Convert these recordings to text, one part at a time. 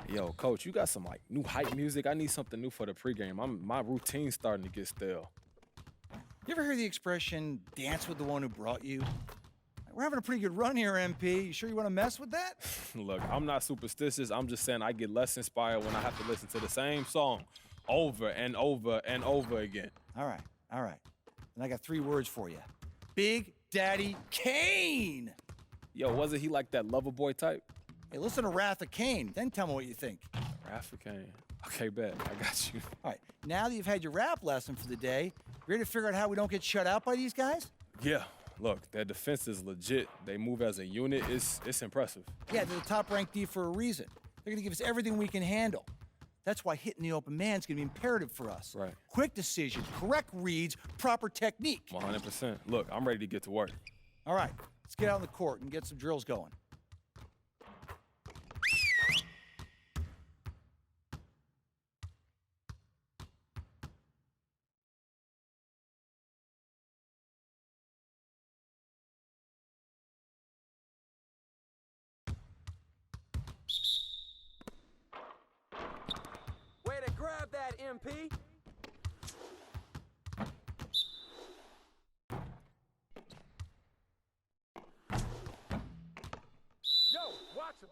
Yo, coach, you got some like new hype music? I need something new for the pregame. My routine's starting to get stale. You ever hear the expression, dance with the one who brought you? We're having a pretty good run here, MP. You sure you want to mess with that? Look, I'm not superstitious. I'm just saying I get less inspired when I have to listen to the same song over and over and over again. All right. And I got 3 words for you. Big Daddy Kane! Yo, wasn't he like that lover boy type? Hey, listen to Wrath of Kane, then tell me what you think. African. Okay, bet. I got you. All right, now that you've had your rap lesson for the day, ready to figure out how we don't get shut out by these guys? Yeah. Look, their defense is legit. They move as a unit. It's impressive. Yeah, they're the top-ranked D for a reason. They're going to give us everything we can handle. That's why hitting the open man's going to be imperative for us. Right. Quick decisions, correct reads, proper technique. 100%. Look, I'm ready to get to work. All right, let's get out on the court and get some drills going. Way to grab that, MP! Yo, watch him!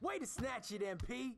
Way to snatch it, MP!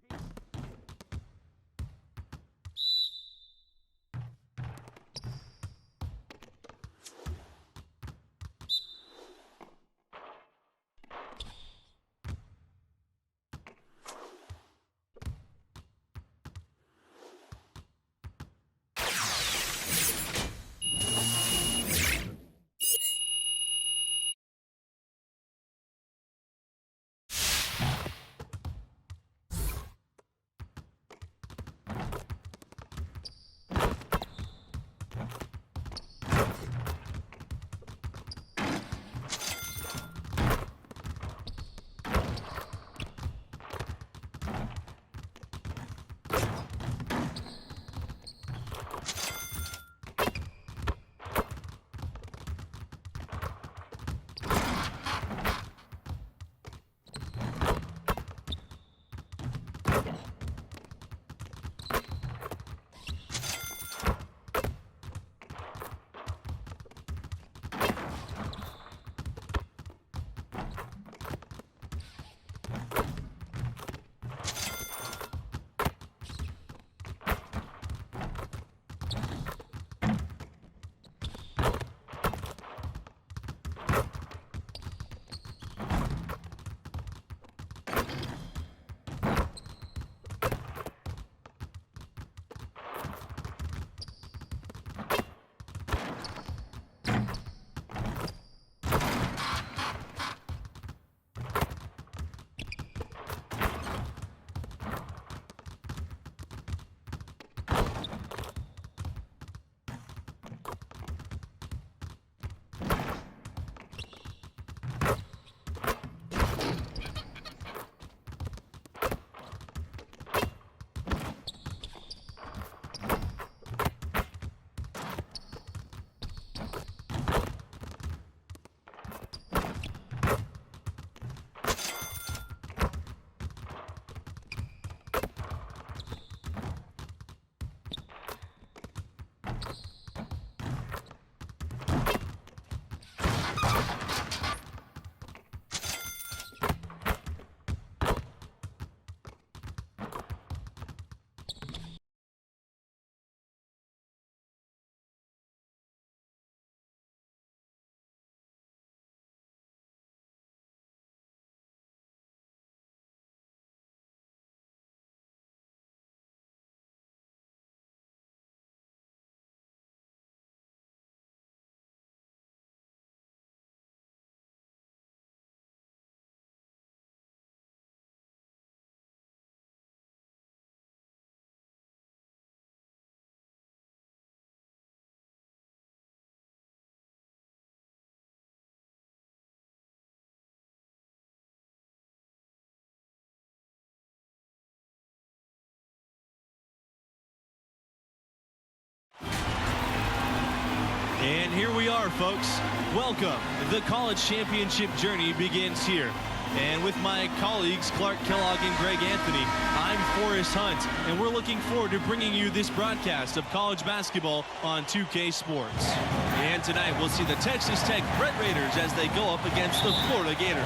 And here we are, folks. Welcome. The college championship journey begins here. And with my colleagues, Clark Kellogg and Greg Anthony, I'm Forrest Hunt, and we're looking forward to bringing you this broadcast of college basketball on 2K Sports. And tonight, we'll see the Texas Tech Red Raiders as they go up against the Florida Gators.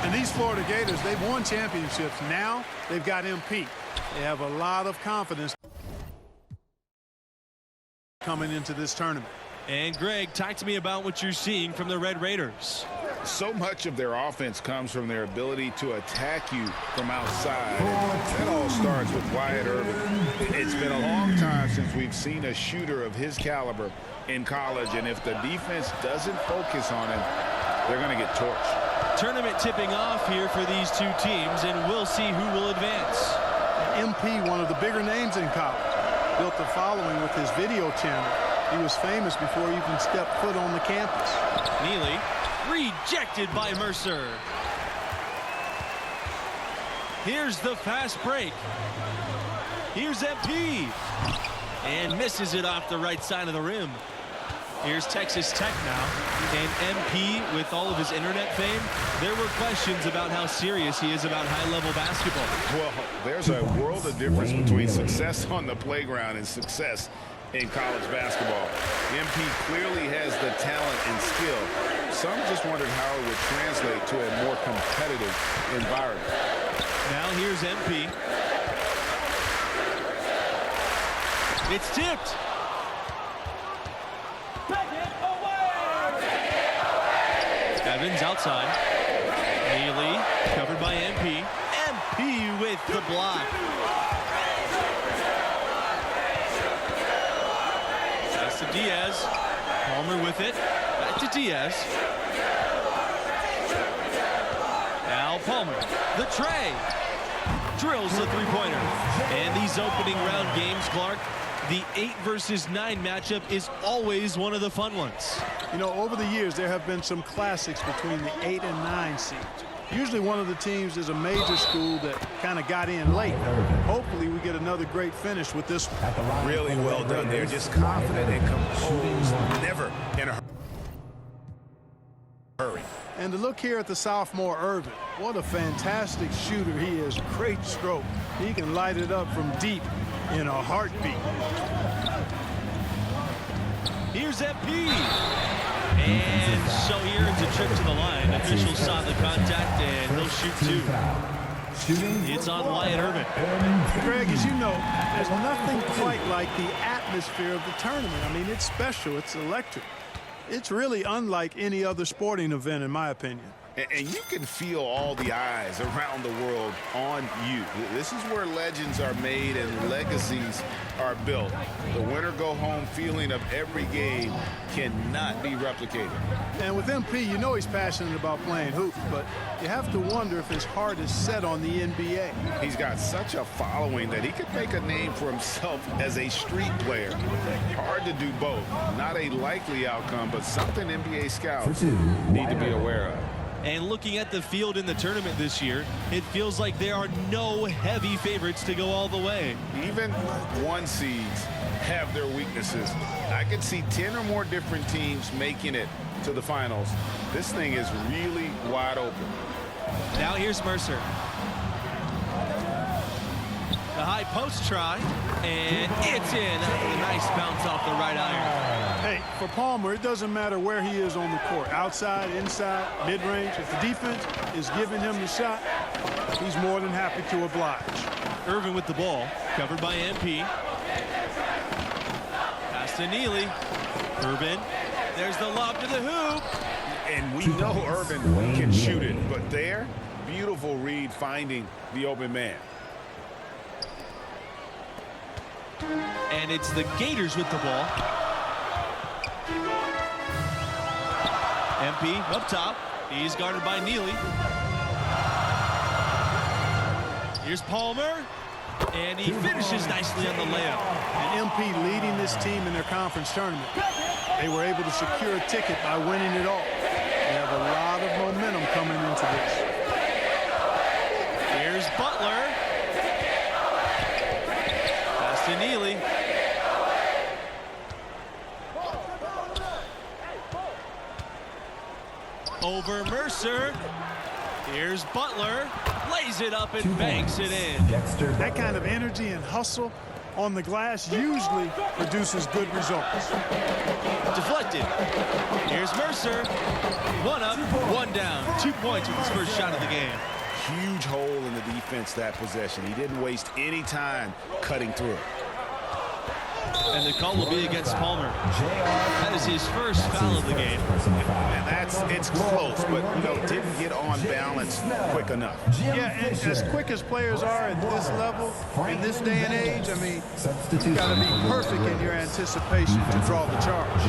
And these Florida Gators, they've won championships. Now they've got MP. They have a lot of confidence coming into this tournament. And Greg, talk to me about what you're seeing from the Red Raiders. So much of their offense comes from their ability to attack you from outside. And that all starts with Wyatt Irvin. It's been a long time since we've seen a shooter of his caliber in college, and if the defense doesn't focus on him, they're going to get torched. Tournament tipping off here for these two teams, and we'll see who will advance. MP, one of the bigger names in college, built a following with his video channel. He was famous before he even stepped foot on the campus. Neely rejected by Mercer. Here's the fast break. Here's MP. And misses it off the right side of the rim. Here's Texas Tech now. And MP, with all of his internet fame, there were questions about how serious he is about high-level basketball. Well, there's a world of difference between success on the playground and success in college basketball. MP clearly has the talent and skill. Some just wondered how it would translate to a more competitive environment. Now here's MP. It's tipped. Evans outside. Neely covered by MP. MP with the block. That's to Diaz. Palmer with it. Back to Diaz. Now Palmer. The tray. Drills the three-pointer. And these opening round games, Clark, the 8 versus 9 matchup is always one of the fun ones. You know, over the years, there have been some classics between the 8 and 9 seeds. Usually one of the teams is a major school that kind of got in late. Hopefully we get another great finish with this one. Really well done there. Just confident and composed. Never in a hurry. And to look here at the sophomore Irvin, what a fantastic shooter he is. Great stroke. He can light it up from deep in a heartbeat. Here's MP. And so here it's a trip to the line. Officials saw the contact and they'll shoot two. It's on Wyatt Irvin. Greg, as you know, there's nothing quite like the atmosphere of the tournament. I mean, it's special. It's electric. It's really unlike any other sporting event, in my opinion. And you can feel all the eyes around the world on you. This is where legends are made and legacies are built. The winner-go-home feeling of every game cannot be replicated. And with MP, you know he's passionate about playing hoops, but you have to wonder if his heart is set on the NBA. He's got such a following that he could make a name for himself as a street player. Hard to do both. Not a likely outcome, but something NBA scouts need to be aware of. And looking at the field in the tournament this year, it feels like there are no heavy favorites to go all the way. Even 1 seeds have their weaknesses. I could see 10 or more different teams making it to the finals. This thing is really wide open. Now here's Mercer. The high post try, and it's in. A nice bounce off the right iron. Hey, for Palmer, it doesn't matter where he is on the court. Outside, inside, mid-range. If the defense is giving him the shot, he's more than happy to oblige. Irvin with the ball, covered by MP. Pass to Neely. Irvin, there's the lob to the hoop. And we know Irvin can shoot it, but there, beautiful read finding the open man. And it's the Gators with the ball. MP up top. He's guarded by Neely. Here's Palmer. And he finishes nicely on the layup. And MP leading this team in their conference tournament. They were able to secure a ticket by winning it all. They have a lot of momentum coming into this. Here's Butler. Pass to Neely. Over Mercer. Here's Butler. Lays it up and banks it in. That kind of energy and hustle on the glass usually produces good results. Deflected. Here's Mercer. One up, one down. 2 points with his first shot of the game. Huge hole in the defense that possession. He didn't waste any time cutting through. And the call will be against Palmer. That is his first foul of the game. And it's close, but didn't get on balance quick enough. Yeah, and as quick as players are at this level, in this day and age, I mean, you've got to be perfect in your anticipation to draw the charge.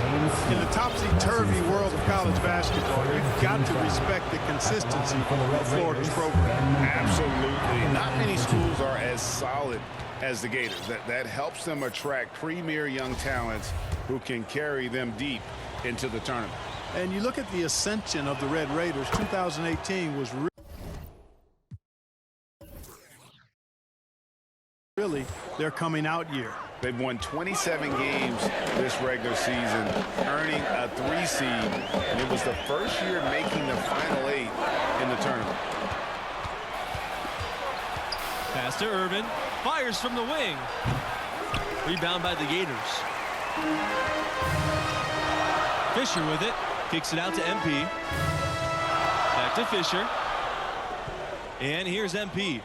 In the topsy-turvy world of college basketball, you've got to respect the consistency of Florida's program. Absolutely. Not many schools are as solid as the Gators. That helps them attract premier young talents who can carry them deep into the tournament. And you look at the ascension of the Red Raiders. 2018 was really their coming out year. They've won 27 games this regular season, earning a 3 seed, and it was the first year making the Final 8 in the tournament. Pass to Irvin. Fires from the wing. Rebound by the Gators. Fisher with it. Kicks it out to MP. Back to Fisher. And here's MP.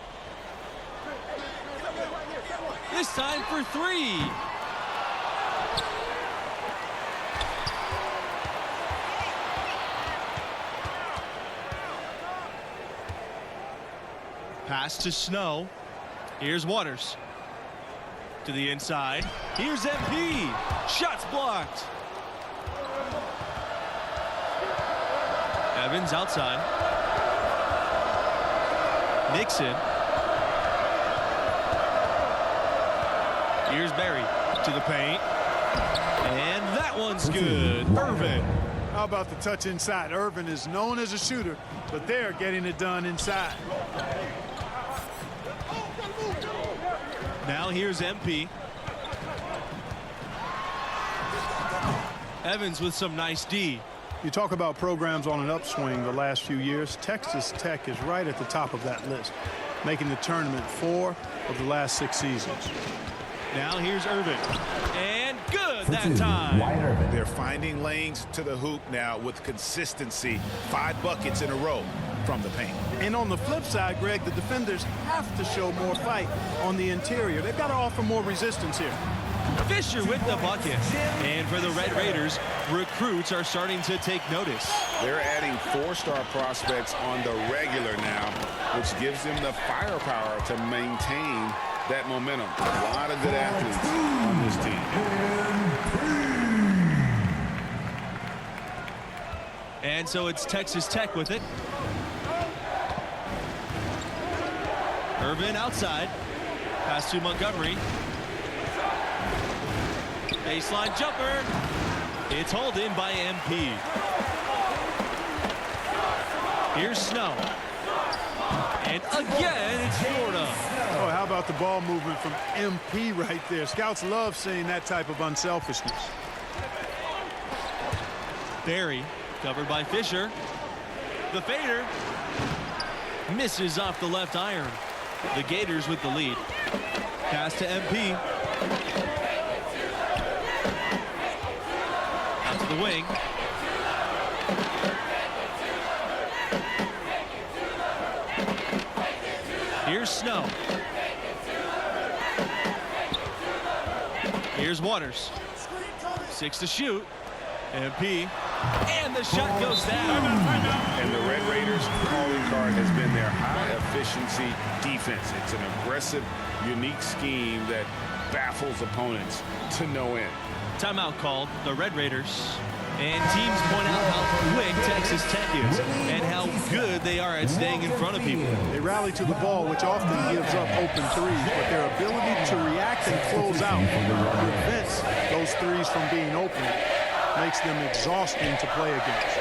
This time for 3. Pass to Snow. Here's Waters. To the inside. Here's MP. Shots blocked. Evans outside. Nixon. Here's Barry to the paint. And that one's good. Irvin. How about the touch inside? Irvin is known as a shooter, but they're getting it done inside. Now here's MP. Evans with some nice D. You talk about programs on an upswing the last few years. Texas Tech is right at the top of that list, making the tournament 4 of the last 6 seasons. Now here's Irvin. And good that time. They're finding lanes to the hoop now with consistency. 5 buckets in a row from the paint. And on the flip side, Greg, the defenders have to show more fight on the interior. They've got to offer more resistance here. Fisher with the bucket. And for the Red Raiders, recruits are starting to take notice. They're adding 4-star prospects on the regular now, which gives them the firepower to maintain that momentum. A lot of good athletes on this team. And so it's Texas Tech with it. Irvin outside. Pass to Montgomery. Baseline jumper. It's hauled in by MP. Here's Snow. And again, it's Florida. Oh, how about the ball movement from MP right there? Scouts love seeing that type of unselfishness. Barry, covered by Fisher. The fader misses off the left iron. The Gators with the lead. Pass to MP. Out to the wing. Here's Snow. Here's Waters. 6 to shoot. MP. And the shot goes down. And the Red Raiders' calling card has been their high-efficiency defense. It's an aggressive, unique scheme that baffles opponents to no end. Timeout called. The Red Raiders. And teams point out how quick Texas Tech is and how good they are at staying in front of people. They rally to the ball, which often gives up open threes, but their ability to react and close out prevents those threes from being open. Makes them exhausting to play against.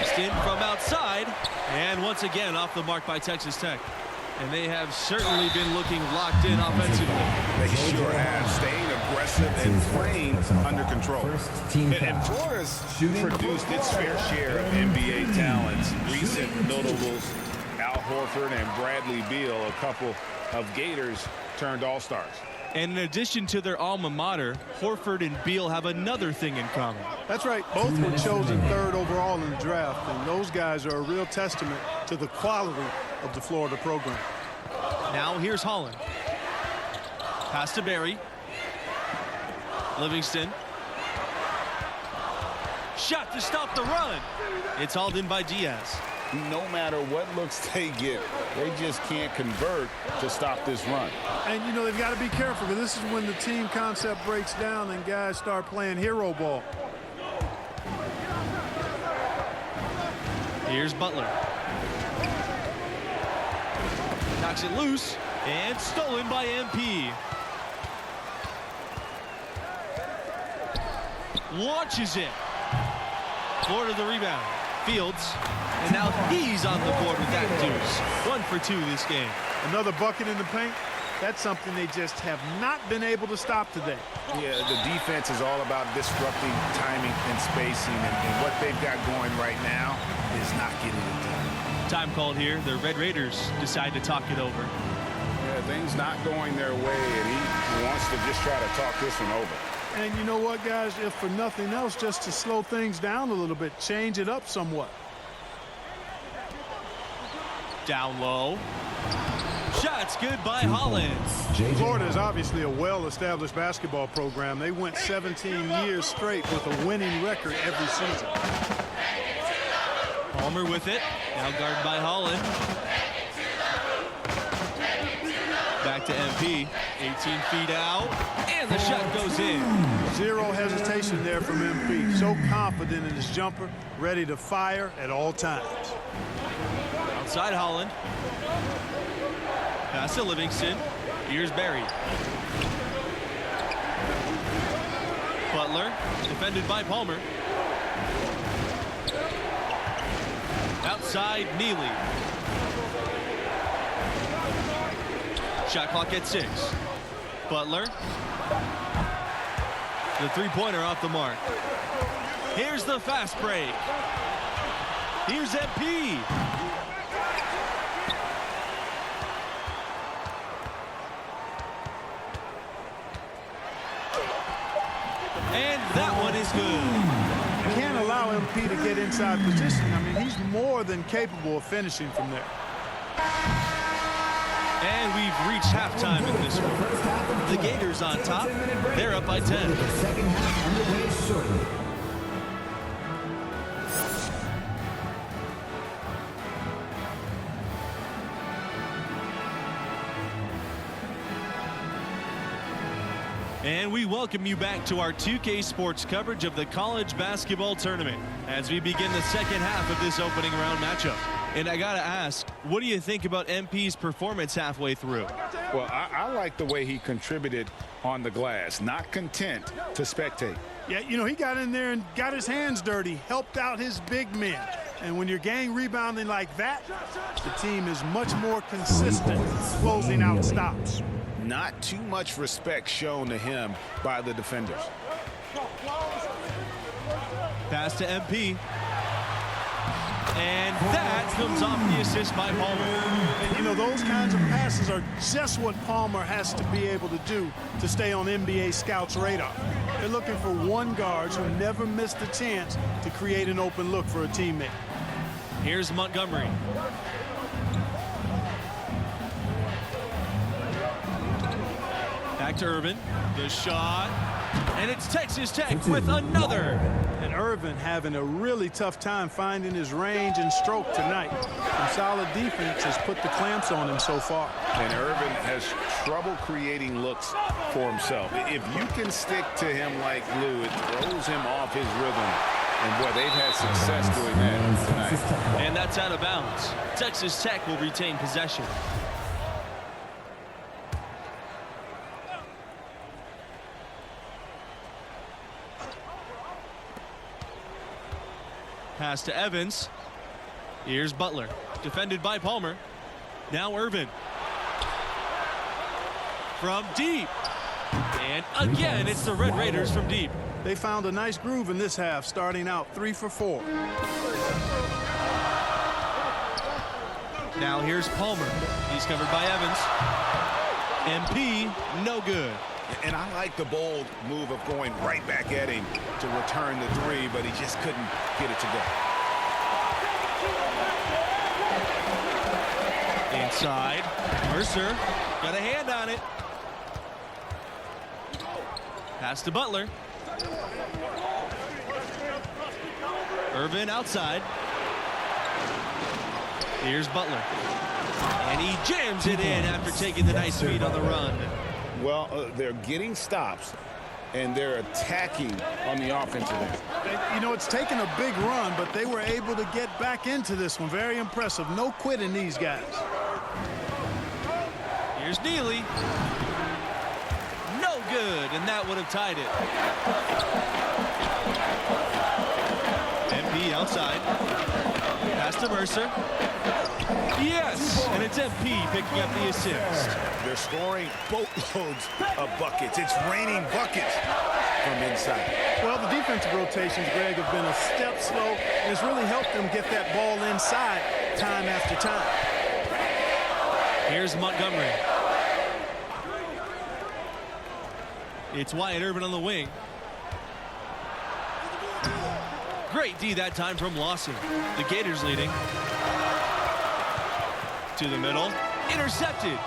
Just in from outside, and once again off the mark by Texas Tech. And they have certainly been looking locked in offensively. They sure have. Staying aggressive and playing under control. And Florida's produced its fair share of NBA talents. Recent notables, Al Horford and Bradley Beal, a couple of Gators turned all-stars. And in addition to their alma mater, Horford and Beal have another thing in common. That's right. Both were chosen 3rd overall in the draft, and those guys are a real testament to the quality of the Florida program. Now here's Holland. Pass to Barry. Livingston. Shot to stop the run. It's hauled in by Diaz. No matter what looks they get, they just can't convert to stop this run. And, you know, they've got to be careful, because this is when the team concept breaks down and guys start playing hero ball. Here's Butler. Knocks it loose and stolen by MP. Launches it. Florida the rebound. Fields. And now he's on the board with that deuce. 1 for 2 this game. Another bucket in the paint. That's something they just have not been able to stop today. Yeah, the defense is all about disrupting timing and spacing, and what they've got going right now is not getting it done. Time called here. The Red Raiders decide to talk it over. Yeah, things not going their way, and he wants to just try to talk this one over. And you know what, guys? If for nothing else, just to slow things down a little bit, change it up somewhat. Down low. Shots good by Holland. Florida is obviously a well-established basketball program. They went 17 years straight with a winning record every season. Palmer with it. Now guarded by Holland. Back to MP. 18 feet out. And the shot goes in. Zero hesitation there from MP. So confident in his jumper, ready to fire at all times. Outside Holland. Pass to Livingston. Here's Barry. Butler, defended by Palmer. Outside Neely. Shot clock at 6. Butler. The three-pointer off the mark. Here's the fast break. Here's MP. And that one is good. You can't allow MP to get inside position. I mean, he's more than capable of finishing from there. And we've reached halftime in this one. The Gators on top. They're up by 10. Second half underway shortly. And we welcome you back to our 2K Sports coverage of the college basketball tournament as we begin the second half of this opening round matchup. And I gotta ask, what do you think about MP's performance halfway through? Well, I like the way he contributed on the glass, not content to spectate. Yeah, you know, he got in there and got his hands dirty, helped out his big men. And when you're gang rebounding like that, the team is much more consistent closing out stops. Not too much respect shown to him by the defenders. Pass to MP. And that comes off the assist by Palmer. And, you know, those kinds of passes are just what Palmer has to be able to do to stay on NBA scouts' radar. They're looking for one guard who never missed a chance to create an open look for a teammate. Here's Montgomery. Back to Irvin. The shot. And it's Texas Tech with another. And Irvin having a really tough time finding his range and stroke tonight. Some solid defense has put the clamps on him so far. And Irvin has trouble creating looks for himself. If you can stick to him like glue, it throws him off his rhythm. And, boy, they've had success doing that tonight. And that's out of bounds. Texas Tech will retain possession. Pass to Evans. Here's Butler. Defended by Palmer. Now Irvin. From deep. And again, it's the Red Raiders from deep. They found a nice groove in this half, starting out 3 for 4. Now here's Palmer. He's covered by Evans. MP, no good. And I like the bold move of going right back at him to return the three, but he just couldn't get it to go. Inside, Mercer got a hand on it. Pass to Butler. Irvin outside. Here's Butler. And he jams it in after taking the nice feed on the run. Well, they're getting stops, and they're attacking on the offensive end. You know, it's taken a big run, but they were able to get back into this one. Very impressive. No quitting these guys. Here's Neely. No good, and that would have tied it. MP outside. Pass to Mercer. Yes, and it's MP picking up the assist. They're scoring boatloads of buckets. It's raining buckets from inside. Well, the defensive rotations, Greg, have been a step slow, and it's really helped them get that ball inside time after time. Here's Montgomery. It's Wyatt Irvin on the wing. Great D that time from Lawson. The Gators leading. To the middle. Intercepted.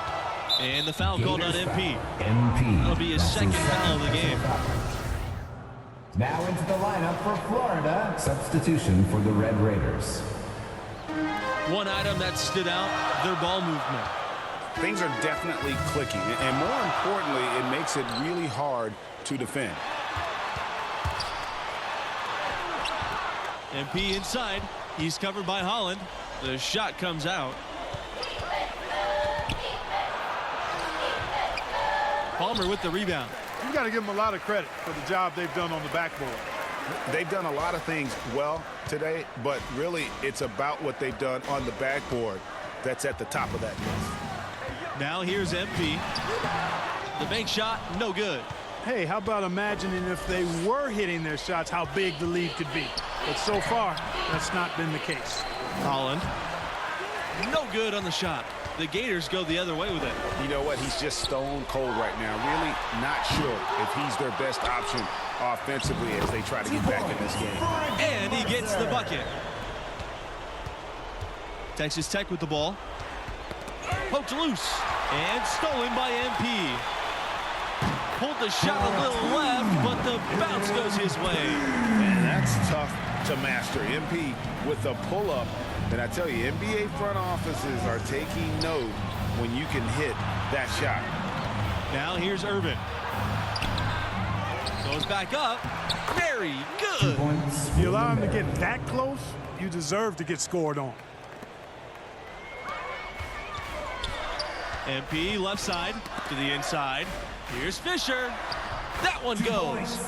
And the foul called on MP. That'll be his second foul of the game. Now into the lineup for Florida. Substitution for the Red Raiders. One item that stood out, their ball movement. Things are definitely clicking, and more importantly, it makes it really hard to defend. MP inside. He's covered by Holland. The shot comes out. Palmer with the rebound. You got to give them a lot of credit for the job they've done on the backboard. They've done a lot of things well today, but really it's about what they've done on the backboard that's at the top of that list. Now here's MP. The bank shot, no good. Hey, how about imagining if they were hitting their shots, how big the lead could be. But so far, that's not been the case. Holland. No good on the shot. The Gators go the other way with it. You know what? He's just stone cold right now. Really not sure if he's their best option offensively as they try to get back in this game. And he gets the bucket. Texas Tech with the ball. Poked loose. And stolen by MP. Pulled the shot a little left, but the bounce goes his way. And that's tough to master. MP with a pull-up. And I tell you, NBA front offices are taking note when you can hit that shot. Now here's Irvin. Goes back up. Very good. You allow him to get that close, you deserve to get scored on. MP left side to the inside. Here's Fisher. That one goes.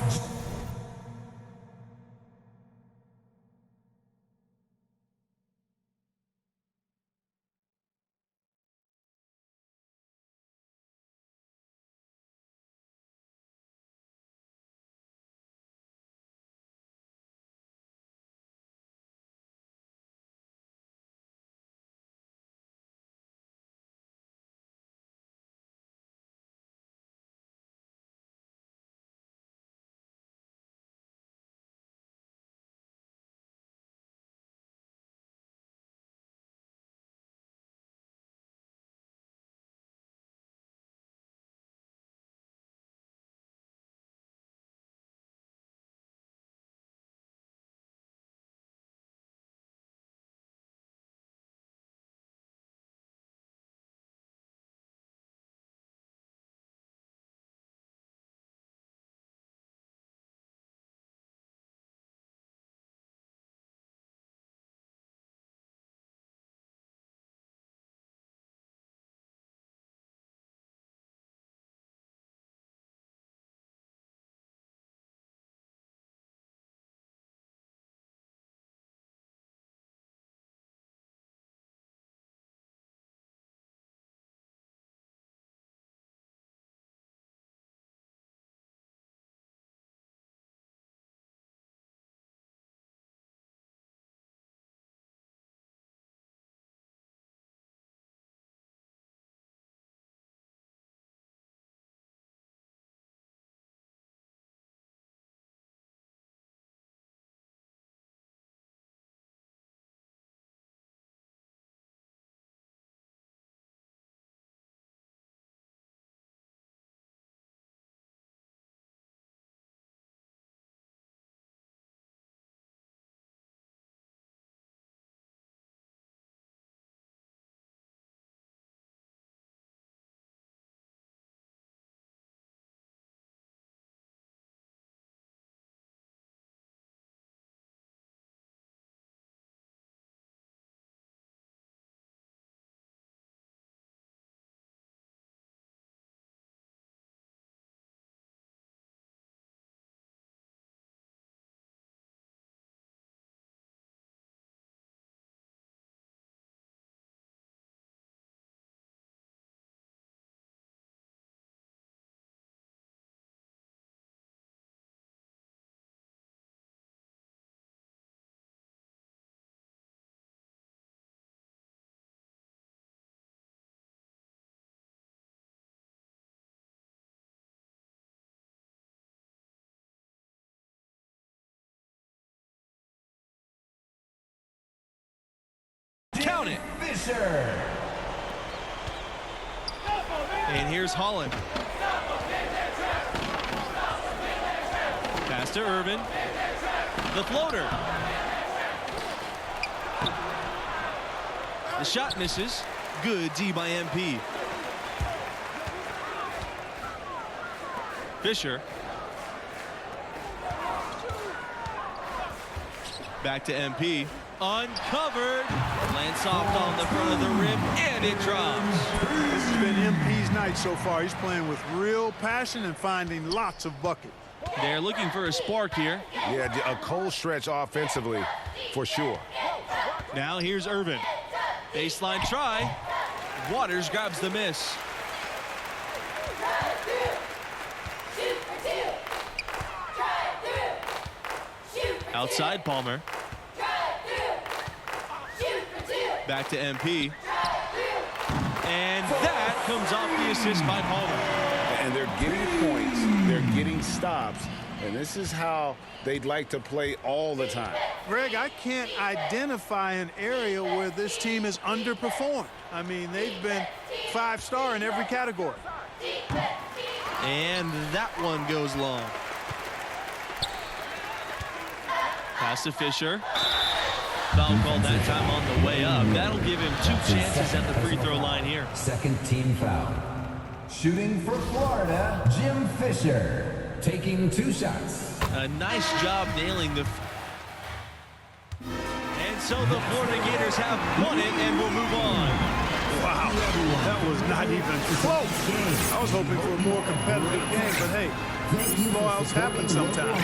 Fisher. And here's Holland. Pass to Irvin. The floater. The shot misses. Good D by MP. Fisher. Back to MP. Uncovered. Lands soft on the front of the rim, and it drops. This has been MP's night so far. He's playing with real passion and finding lots of buckets. They're looking for a spark here. Yeah, a cold stretch offensively, for sure. Now here's Irvin. Baseline try. Waters grabs the miss. Outside Palmer. Back to MP. And that comes off the assist by Palmer. And they're getting points, they're getting stops, and this is how they'd like to play all the time. Greg, I can't identify an area where this team has underperformed. I mean, they've been 5-star in every category. And that one goes long. Pass to Fisher. Foul called that time on the way up. That'll give him 2 chances at the free throw line here. Second team foul. Shooting for Florida, Jim Fisher. Taking 2 shots. A nice job nailing the... And so the Florida Gators have won it and will move on. Wow, that was not even close. I was hoping for a more competitive game, but hey, blowouts happen sometimes.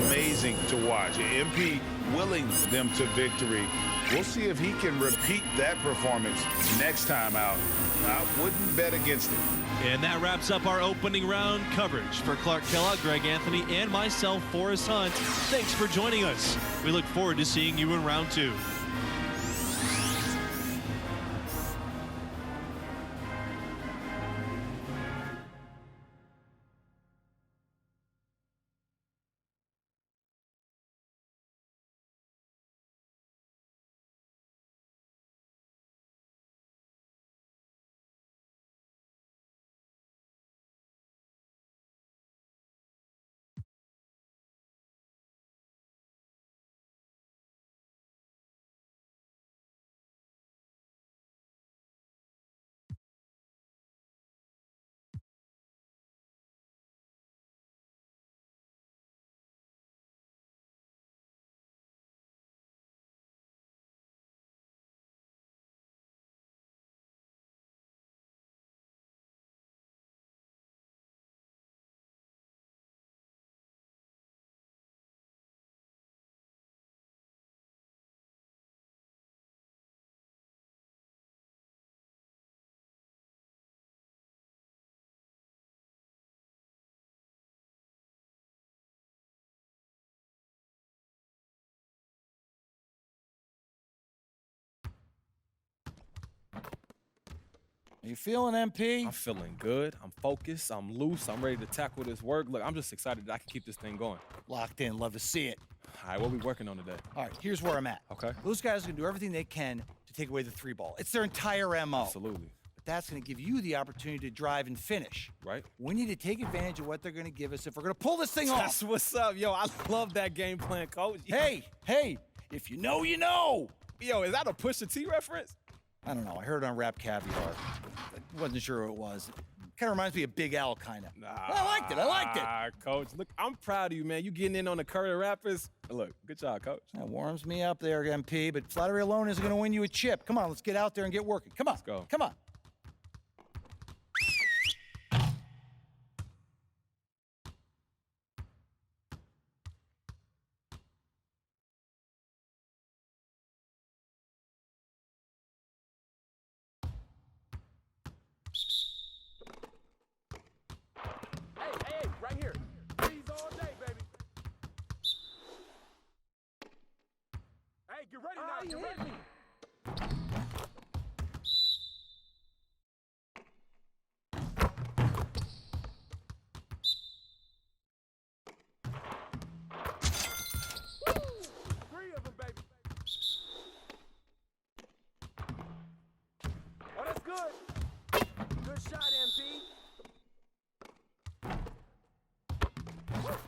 Amazing to watch. MP willing them to victory. We'll see if he can repeat that performance next time out. I wouldn't bet against it. And that wraps up our opening round coverage. For Clark Kellogg, Greg Anthony, and myself, Forrest Hunt, thanks for joining us. We look forward to seeing you in round 2. Are you feeling, MP? I'm feeling good. I'm focused. I'm loose. I'm ready to tackle this work. Look, I'm just excited that I can keep this thing going. Locked in. Love to see it. All right, what we working on today? All right, here's where I'm at. Okay. Those guys are going to do everything they can to take away the 3-ball. It's their entire MO. Absolutely. But that's going to give you the opportunity to drive and finish. Right. We need to take advantage of what they're going to give us if we're going to pull this thing off. That's what's up. Yo, I love that game plan, coach. Hey, if you know, you know. Yo, is that a Pusha T reference? I don't know. I heard it on Rap Caviar. I wasn't sure who it was. Kind of reminds me of Big Al, kind of. I liked it. Coach. Look, I'm proud of you, man. You getting in on the current rappers. Look, good job, coach. That warms me up there, MP, but flattery alone isn't going to win you a chip. Come on, let's get out there and get working. Come on. Let's go. Come on. Hey, right here. Freeze all day, baby. Hey, get ready now. Get ready. Woo! 3 of them, baby.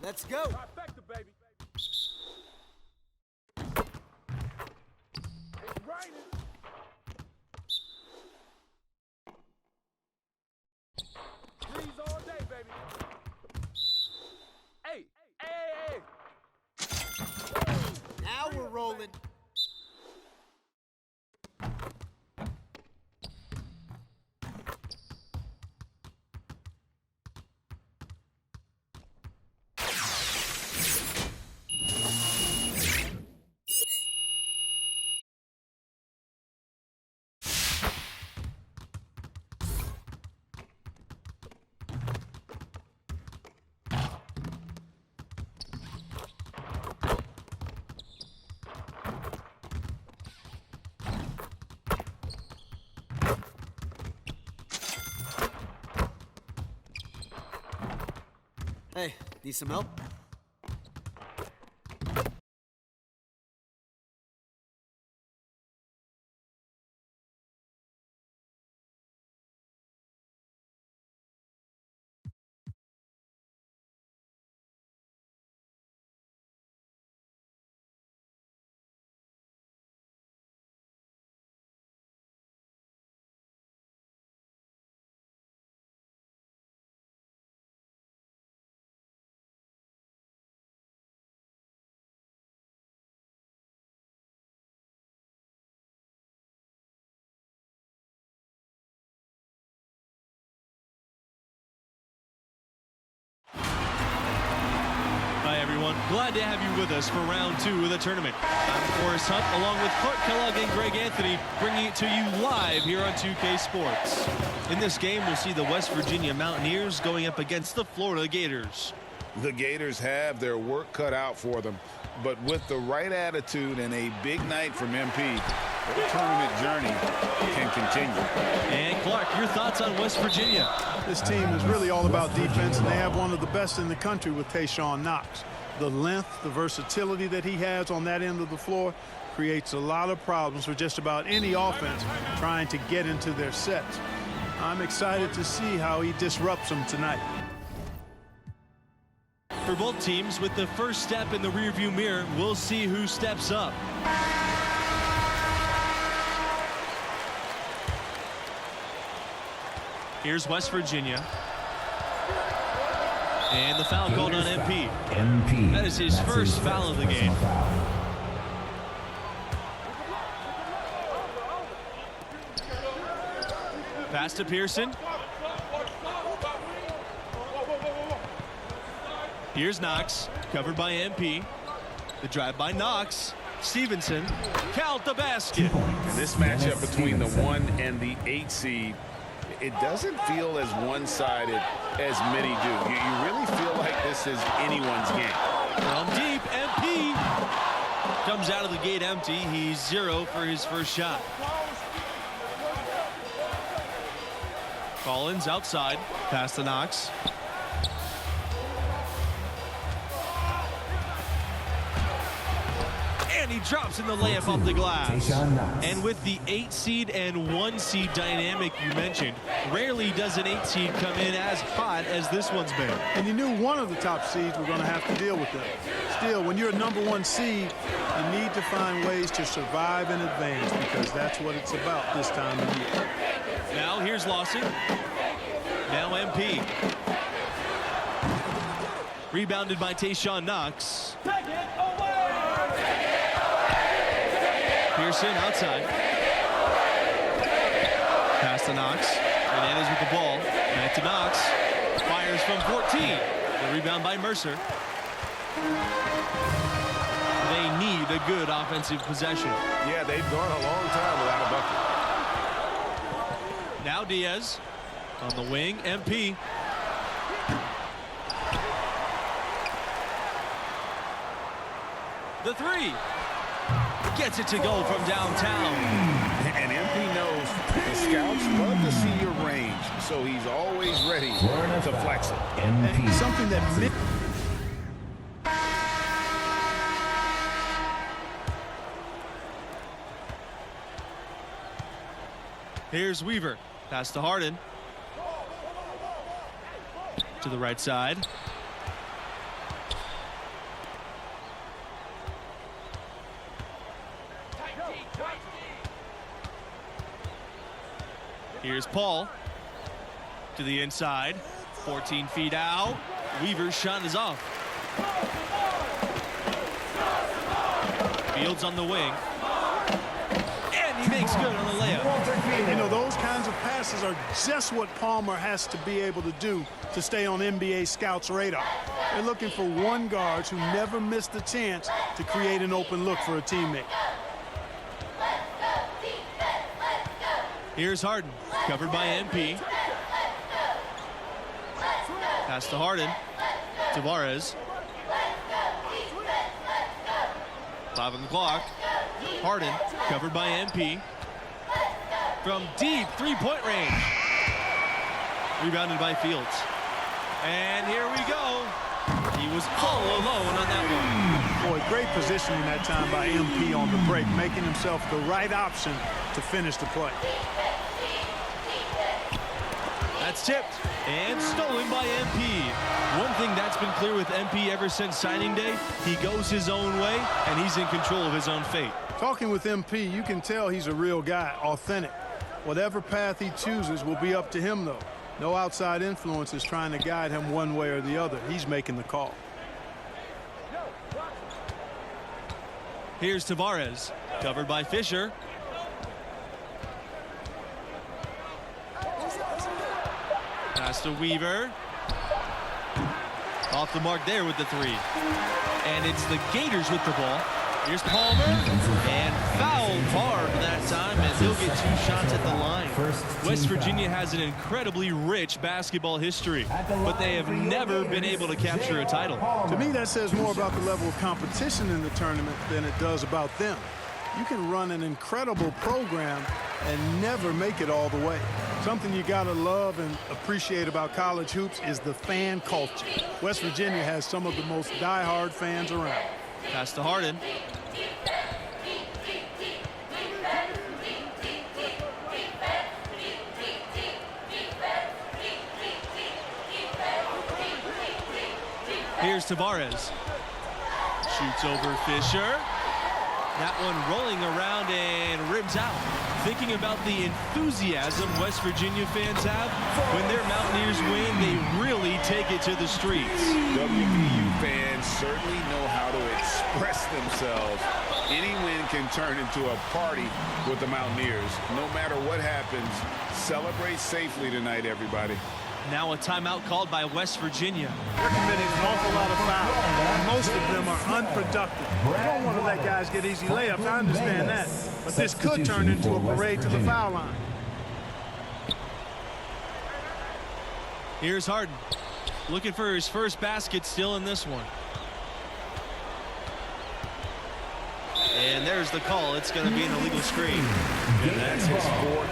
Let's go. Trifecta, baby. It's raining. Breeze all day, baby. Hey, hey, hey. Now we're rolling. Hey, need some help? Hi, everyone. Glad to have you with us for round 2 of the tournament. I'm Forrest Hunt, along with Clark Kellogg and Greg Anthony, bringing it to you live here on 2K Sports. In this game, we'll see the West Virginia Mountaineers going up against the Florida Gators. The Gators have their work cut out for them, but with the right attitude and a big night from MP, their tournament journey can continue. And Clark, your thoughts on West Virginia? This team is really all about defense, and they have one of the best in the country with Tayshawn Knox. The length, the versatility that he has on that end of the floor creates a lot of problems for just about any offense trying to get into their sets. I'm excited to see how he disrupts them tonight. For both teams, with the first step in the rearview mirror, we'll see who steps up. Here's West Virginia. And the foul called on MP. That is his first foul of the game. Pass to Pearson. Here's Knox, covered by MP. The drive by Knox. Stevenson, count the basket. And this matchup between the 1 and the 8 seed, it doesn't feel as one-sided as many do. You really feel like this is anyone's game. From deep, MP comes out of the gate empty. He's 0 for his first shot. Collins outside, pass to Knox. And he drops in the layup off the glass. And with the 8 seed and 1 seed dynamic you mentioned, rarely does an 8 seed come in as hot as this one's been. And you knew one of the top seeds were going to have to deal with them. Still, when you're a #1 seed, you need to find ways to survive and advance, because that's what it's about this time of year. Now here's Lawson. Now MP. Rebounded by Tayshawn Knox. Pearson outside. Pass to Knox. Hernandez with the ball. Back to Knox. Fires from 14. The rebound by Mercer. They need a good offensive possession. Yeah, they've gone a long time without a bucket. Now Diaz on the wing. MP. The 3. Gets it to go from downtown. And MP knows the scouts love to see your range, so he's always ready to flex it. And something that Here's Weaver. Pass to Harden. To the right side. Here's Paul to the inside. 14 feet out. Weaver's shot is off. Fields on the wing. And he makes good on the layup. You know, those kinds of passes are just what Palmer has to be able to do to stay on NBA scouts' radar. They're looking for one guard who never missed a chance to create an open look for a teammate. Here's Harden, covered by MP. Pass to Harden. Tavares. 5 on the clock. Harden, covered by MP. From deep three-point range. Rebounded by Fields. And here we go. He was all alone on that one. Boy, great positioning that time by MP on the break, making himself the right option to finish the play. That's tipped and stolen by MP. One thing that's been clear with MP ever since signing day, he goes his own way and he's in control of his own fate. Talking with MP, you can tell he's a real guy, authentic. Whatever path he chooses will be up to him, though. No outside influence is trying to guide him one way or the other. He's making the call. Here's Tavares, covered by Fisher. Pass to Weaver. Off the mark there with the three. And it's the Gators with the ball. Here's Palmer. And fouled hard that time, and he'll get 2 shots at the line. West Virginia has an incredibly rich basketball history, but they have never been able to capture a title. To me, that says more about the level of competition in the tournament than it does about them. You can run an incredible program and never make it all the way. Something you gotta love and appreciate about college hoops is the fan culture. West Virginia has some of the most diehard fans around. Pass to Harden. Here's Tavares. Shoots over Fisher. That one rolling around and rims out. Thinking about the enthusiasm West Virginia fans have, when their Mountaineers win, they really take it to the streets. WVU fans certainly know how to express themselves. Any win can turn into a party with the Mountaineers. No matter what happens, celebrate safely tonight, everybody. Now a timeout called by West Virginia. They're committing an awful lot of fouls, and most of them are unproductive. You don't want to let guys get easy layups, I understand that. But this could turn into a parade to the foul line. Here's Harden. Looking for his first basket still in this one. And there's the call. It's going to be an illegal screen. And that's his 4th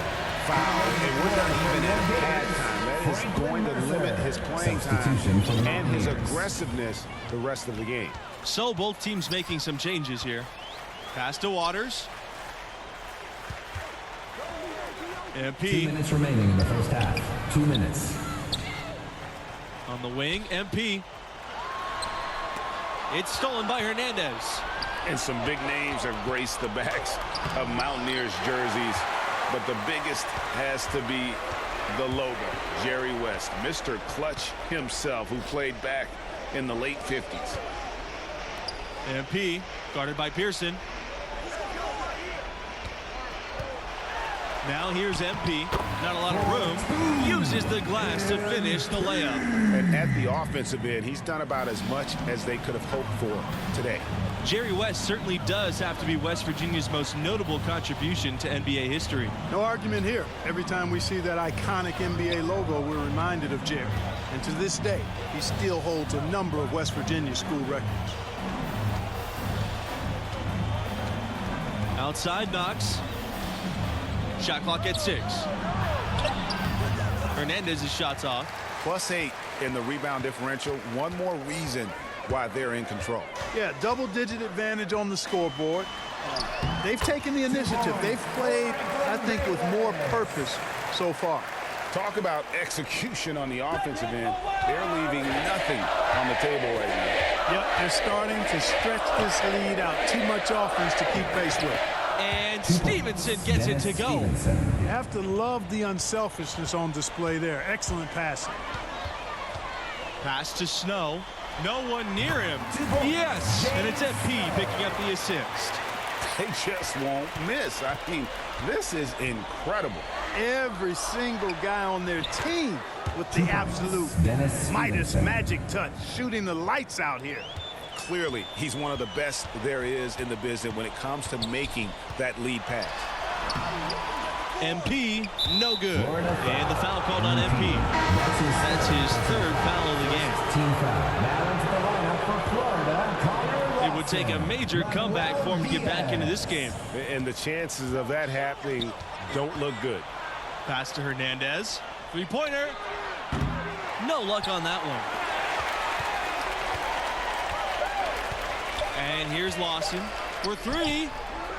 foul. And we're not even at halftime. That is going to limit his playing time and his aggressiveness the rest of the game. So both teams making some changes here. Pass to Waters. MP. 2 minutes remaining in the first half. 2 minutes. On the wing, MP. It's stolen by Hernandez. And some big names have graced the backs of Mountaineers jerseys, but the biggest has to be the logo, Jerry West, Mr. Clutch himself, who played back in the late 50s. MP guarded by Pearson. Now here's MP. Not a lot of room. Uses the glass to finish the layup. And at the offensive end, he's done about as much as they could have hoped for today. Jerry West certainly does have to be West Virginia's most notable contribution to NBA history. No argument here. Every time we see that iconic NBA logo, we're reminded of Jerry. And to this day, he still holds a number of West Virginia school records. Outside Knox. Shot clock at 6. Hernandez's shot's off. +8 in the rebound differential. One more reason why they're in control. Yeah, double-digit advantage on the scoreboard. They've taken the initiative. They've played, I think, with more purpose so far. Talk about execution on the offensive end. They're leaving nothing on the table right now. Yep, they're starting to stretch this lead out. Too much offense to keep pace with. And Stevenson gets it to go. You have to love the unselfishness on display there. Excellent passing. Pass to Snow. No one near him. Yes, and it's MP picking up the assist. They just won't miss. I mean, this is incredible. Every single guy on their team with the absolute Midas magic touch, shooting the lights out here. Clearly, he's one of the best there is in the business when it comes to making that lead pass. MP, no good. And the foul called on MP. That's his third foul of the game. Team foul. Now into the lineup for Florida. It would take a major comeback for him to get back into this game. And the chances of that happening don't look good. Pass to Hernandez. Three-pointer. No luck on that one. And here's Lawson for three.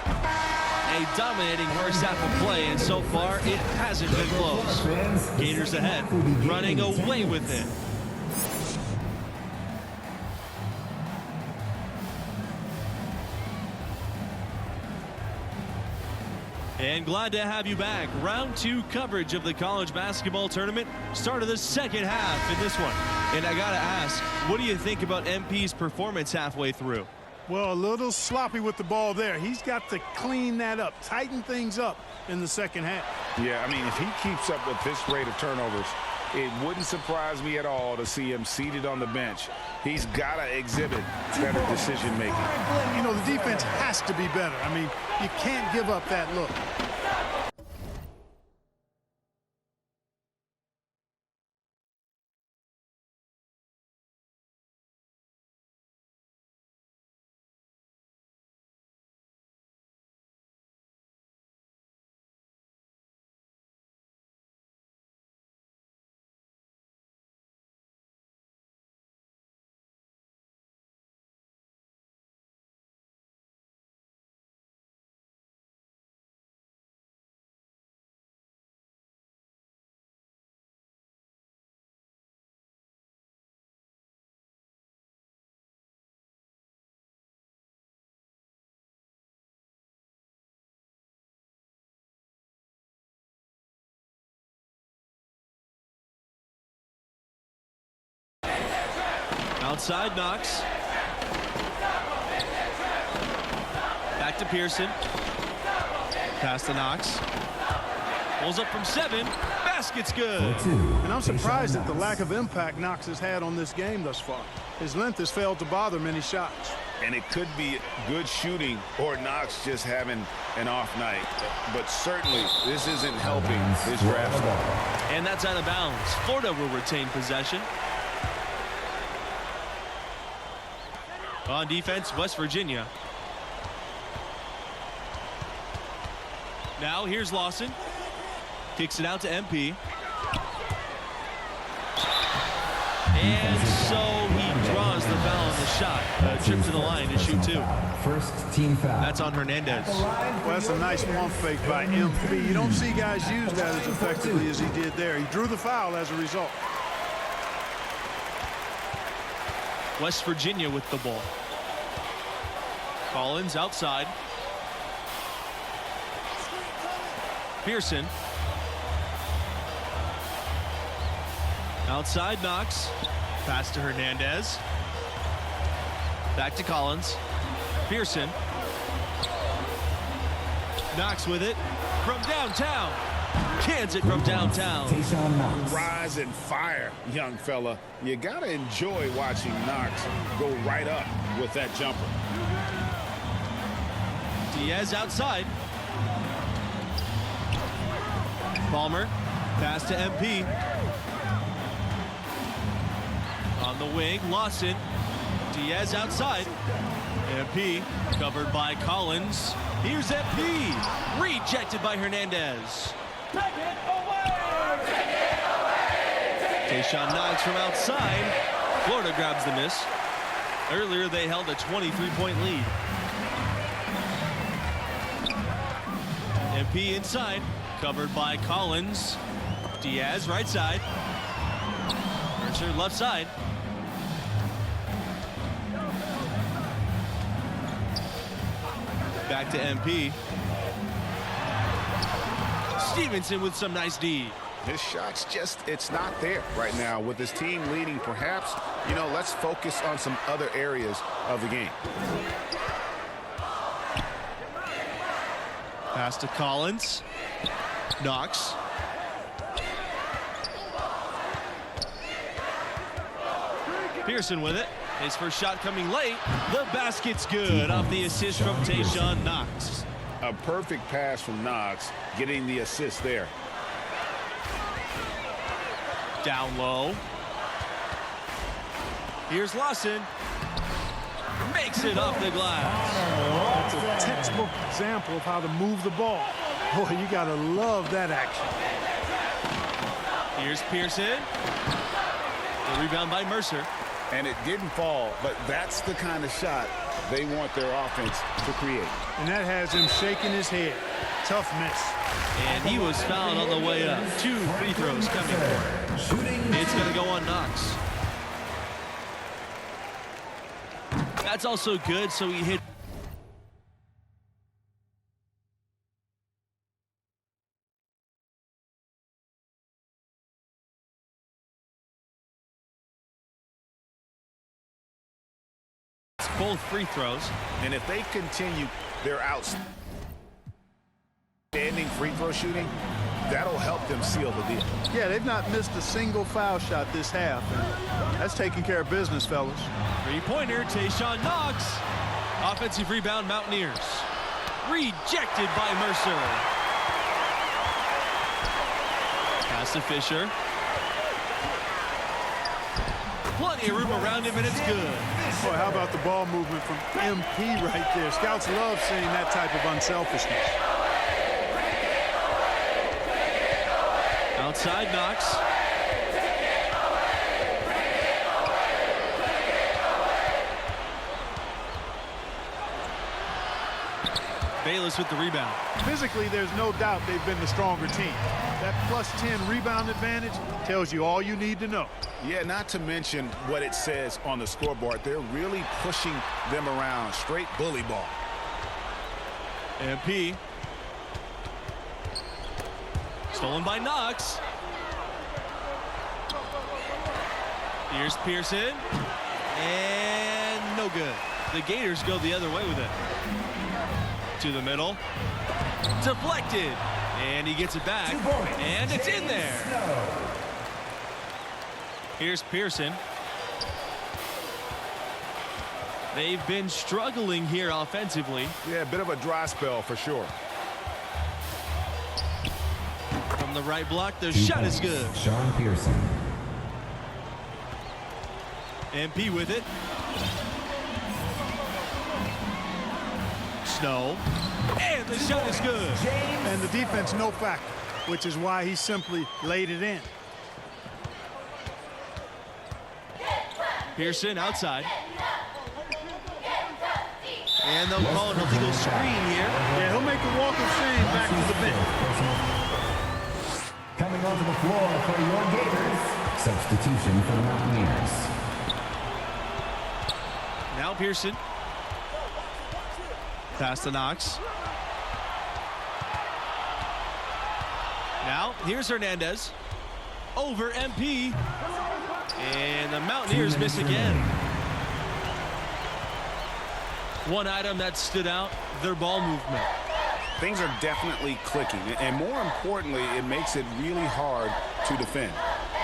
A dominating first half of play, and so far it hasn't been close. Gators ahead, running away with it. And glad to have you back. Round 2 coverage of the college basketball tournament. Start of the second half in this one. And I gotta ask, what do you think about MP's performance halfway through? Well, a little sloppy with the ball there. He's got to clean that up, tighten things up in the second half. Yeah, I mean, if he keeps up with this rate of turnovers, it wouldn't surprise me at all to see him seated on the bench. He's got to exhibit better decision-making. You know, the defense has to be better. I mean, you can't give up that look. Outside Knox. Back to Pearson. Pass to Knox. Pulls up from 7. Basket's good. And I'm surprised at the lack of impact Knox has had on this game thus far. His length has failed to bother many shots. And it could be good shooting or Knox just having an off night. But certainly, this isn't helping his draft stock. And that's out of bounds. Florida will retain possession. On defense, West Virginia. Now here's Lawson. Kicks it out to MP. And so he draws the foul on the shot. Trip to the line to shoot 2. First team foul. That's on Hernandez. Well, that's a nice pump fake by MP. You don't see guys use that as effectively as he did there. He drew the foul as a result. West Virginia with the ball. Collins outside. Pearson. Outside Knox. Pass to Hernandez. Back to Collins. Pearson. Knox with it from downtown. Cans it from downtown. Rise and fire, young fella. You got to enjoy watching Knox go right up with that jumper. Diaz outside. Palmer. Pass to MP. On the wing, Lawson. Diaz outside. MP covered by Collins. Here's MP. Rejected by Hernandez. Tayshaun Knox from outside. Florida grabs the miss. Earlier they held a 23-point lead. MP inside. Covered by Collins. Diaz right side. Mercer left side. Back to MP. Stevenson with some nice D. His shot's just, it's not there right now. With his team leading, perhaps, you know, let's focus on some other areas of the game. Pass to Collins. Knox. Pearson with it. His first shot coming late. The basket's good off the assist from Tayshaun Knox. A perfect pass from Knox, getting the assist there. Down low. Here's Lawson. Makes it off the glass. That's a textbook example of how to move the ball. Boy, you got to love that action. Here's Pearson. The rebound by Mercer. And it didn't fall, but that's the kind of shot they want their offense to create. And that has him shaking his head. Tough miss. And he was fouled on the way up. 2 free throws coming for him. It's going to go on Knox. That's also good, so he hit. Both free throws. And if they continue their outstanding free throw shooting, that'll help them seal the deal. Yeah, they've not missed a single foul shot this half. And that's taking care of business, fellas. Three-pointer, Tayshaun Knox. Offensive rebound, Mountaineers. Rejected by Mercer. Pass to Fisher. Plenty of room around him, and it's good. Boy, how about the ball movement from MP right there? Scouts love seeing that type of unselfishness. Outside Knox. Bayless with the rebound. Physically, there's no doubt they've been the stronger team. That plus 10 rebound advantage tells you all you need to know. Yeah, not to mention what it says on the scoreboard. They're really pushing them around. Straight bully ball. MP. Stolen by Knox. Here's Pearson. And no good. The Gators go the other way with it. To the middle. Deflected. And he gets it back. And it's in there. Here's Pearson. They've been struggling here offensively. Yeah, a bit of a dry spell for sure. From the right block, the shot is good. Sean Pearson. MP with it. Snow. And the shot is good. And the defense no factor, which is why he simply laid it in. Pearson outside. And they'll call an illegal screen here. Yeah, he'll make a walk of shame back to the bench. Coming onto the floor for your Gators. Substitution for the Mountaineers. Now Pearson. Pass to Knox. Now here's Hernandez. Over MP. And the Mountaineers miss again. One item that stood out, their ball movement. Things are definitely clicking. And more importantly, it makes it really hard to defend.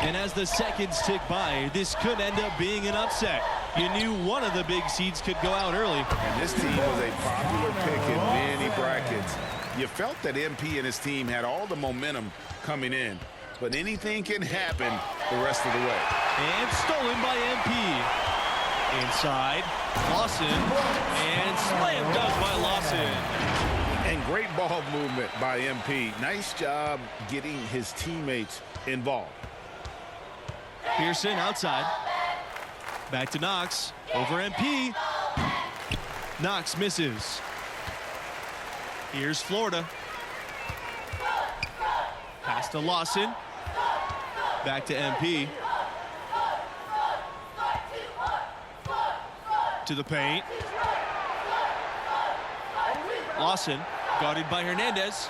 And as the seconds tick by, this could end up being an upset. You knew one of the big seeds could go out early. And this team was a popular pick in many brackets. You felt that MP and his team had all the momentum coming in. But anything can happen the rest of the way. And stolen by MP. Inside, Lawson. And slam dunk by Lawson. And great ball movement by MP. Nice job getting his teammates involved. Pearson outside. Back to Knox. Over MP. Knox misses. Here's Florida. Pass to Lawson. Back to MP. To the paint. Lawson guarded by Hernandez.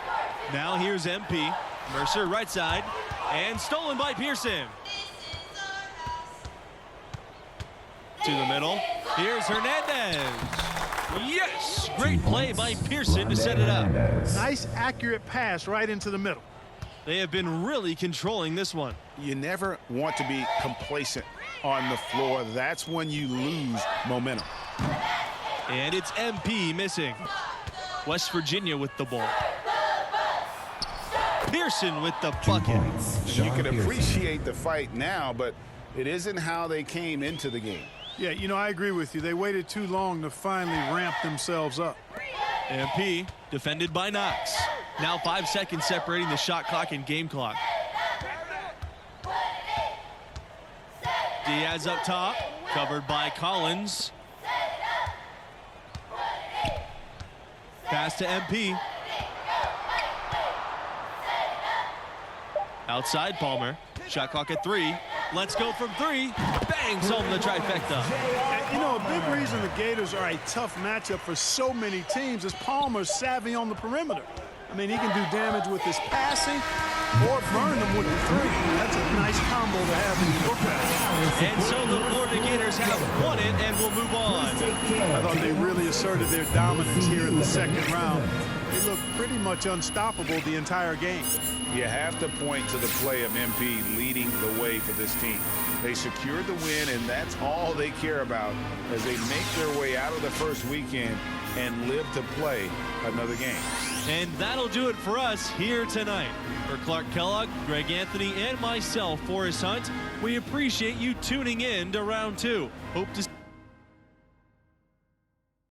Now here's MP. Mercer right side, and stolen by Pearson. To the middle. Here's Hernandez. Yes! Great play by Pearson to set it up. Nice, accurate pass right into the middle. They have been really controlling this one. You never want to be complacent on the floor. That's when you lose momentum. And it's MP missing. West Virginia with the ball. Pearson with the bucket. You can appreciate the fight now, but it isn't how they came into the game. Yeah, you know, I agree with you. They waited too long to finally ramp themselves up. MP defended by Knox. Now 5 seconds separating the shot clock and game clock. Diaz up top, covered by Collins. Pass to MP. Outside Palmer. Shot clock at 3. Let's go from 3. Bangs home the trifecta. And, you know, a big reason the Gators are a tough matchup for so many teams is Palmer's savvy on the perimeter. I mean, he can do damage with his passing or burn them with the 3. That's a nice combo to have in your pass. And so the Florida Gators have won it and will move on. I thought they really asserted their dominance here in the second round. They looked pretty much unstoppable the entire game. You have to point to the play of MP leading the way for this team. They secured the win, and that's all they care about as they make their way out of the first weekend and live to play another game. And that'll do it for us here tonight. For Clark Kellogg, Greg Anthony, and myself, Forrest Hunt, we appreciate you tuning in to round 2. Hope to